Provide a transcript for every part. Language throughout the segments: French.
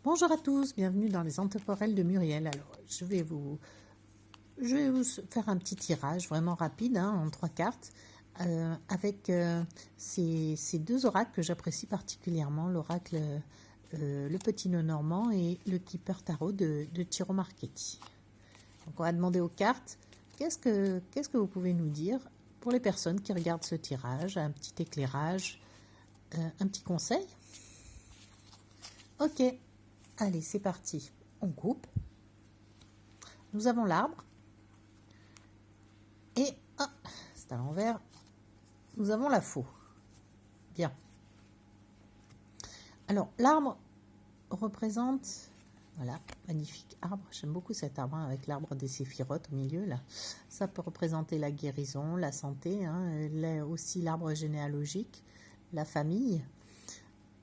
Bonjour à tous, bienvenue dans les intemporels de Muriel. Alors, je vais vous faire un petit tirage vraiment rapide en 3 cartes avec ces deux oracles que j'apprécie particulièrement, l'oracle le Petit Nœud Normand et le Keeper Tarot de Ciro Marchetti. Donc, on va demander aux cartes qu'est-ce que vous pouvez nous dire pour les personnes qui regardent ce tirage, un petit éclairage, un petit conseil. Ok. Allez, c'est parti. On coupe. Nous avons l'arbre. Et, c'est à l'envers, nous avons la faux. Bien. Alors, l'arbre représente, voilà, magnifique arbre. J'aime beaucoup cet arbre avec l'arbre des séphirotes au milieu, là. Ça peut représenter la guérison, la santé, aussi l'arbre généalogique, la famille.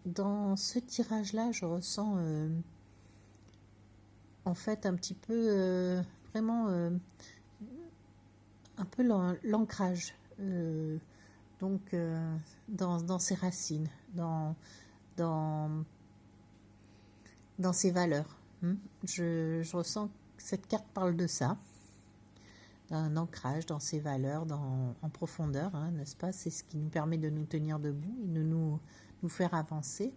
Dans ce tirage-là, je ressens en fait un petit peu vraiment un peu l'ancrage dans ses racines, dans ses valeurs. Je ressens que cette carte parle de ça, d'un ancrage dans ses valeurs, en profondeur, n'est-ce pas? C'est ce qui nous permet de nous tenir debout et de nous faire avancer.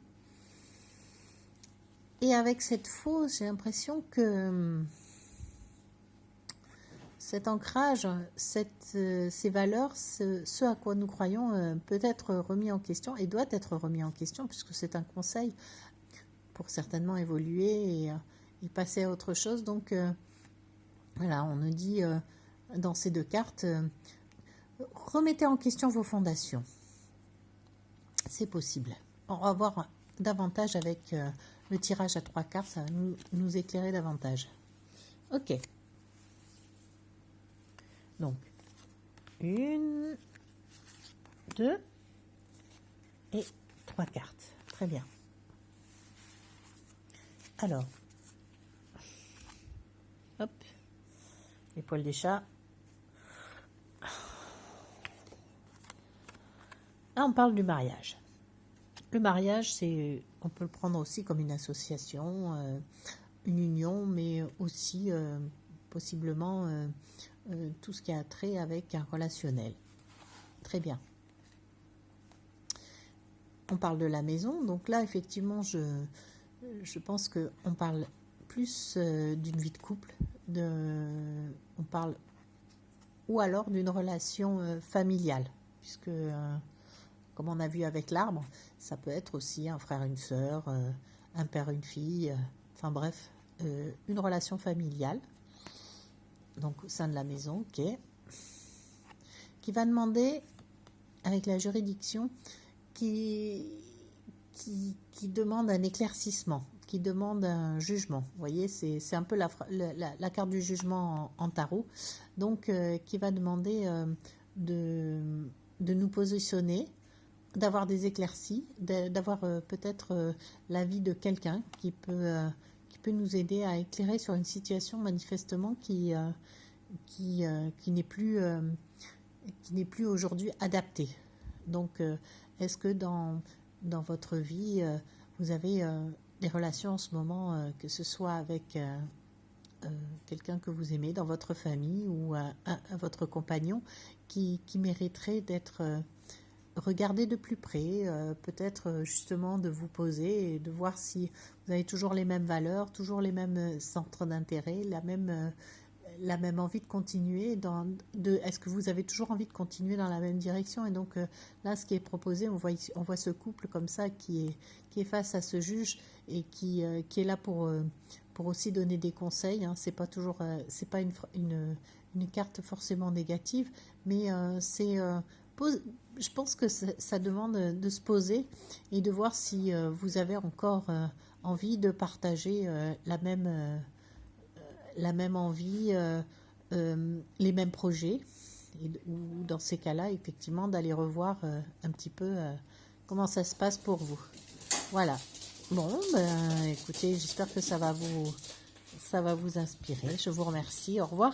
Et avec cette fausse, j'ai l'impression que cet ancrage, ces valeurs, ce à quoi nous croyons peut être remis en question et doit être remis en question puisque c'est un conseil pour certainement évoluer et passer à autre chose. Donc voilà, on nous dit dans ces deux cartes, remettez en question vos fondations. C'est possible. On va voir davantage avec le tirage à 3 cartes, ça va nous éclairer davantage. Ok. Donc, 1, 2 et 3 cartes. Très bien. Alors, hop, les poils des chats. Là, on parle du mariage. Le mariage, on peut le prendre aussi comme une association, une union, mais aussi possiblement tout ce qui a trait avec un relationnel. Très bien. On parle de la maison, donc là, effectivement, je pense qu'on parle plus d'une vie de couple, on parle ou alors d'une relation familiale, puisque comme on a vu avec l'arbre, ça peut être aussi un frère, une sœur, un père, une fille, enfin bref, une relation familiale, donc au sein de la maison, ok, qui va demander, avec la juridiction, qui demande un éclaircissement, qui demande un jugement. Vous voyez, c'est un peu la carte du jugement en tarot, donc qui va demander de nous positionner, d'avoir des éclaircies, d'avoir peut-être l'avis de quelqu'un qui peut nous aider à éclairer sur une situation manifestement qui n'est plus aujourd'hui adaptée. Donc, est-ce que dans votre vie, vous avez des relations en ce moment, que ce soit avec quelqu'un que vous aimez dans votre famille ou votre compagnon qui mériterait d'être regardez de plus près, peut-être justement de vous poser et de voir si vous avez toujours les mêmes valeurs, toujours les mêmes centres d'intérêt, la même envie de continuer. Est-ce que vous avez toujours envie de continuer dans la même direction? Et donc là, ce qui est proposé, on voit ce couple comme ça qui est face à ce juge et qui est là pour aussi donner des conseils. C'est pas toujours, c'est pas une carte forcément négative, mais je pense que ça demande de se poser et de voir si vous avez encore envie de partager la même envie, les mêmes projets, ou dans ces cas-là, effectivement, d'aller revoir un petit peu comment ça se passe pour vous. Voilà. Bon, écoutez, j'espère que ça va vous inspirer. Je vous remercie. Au revoir.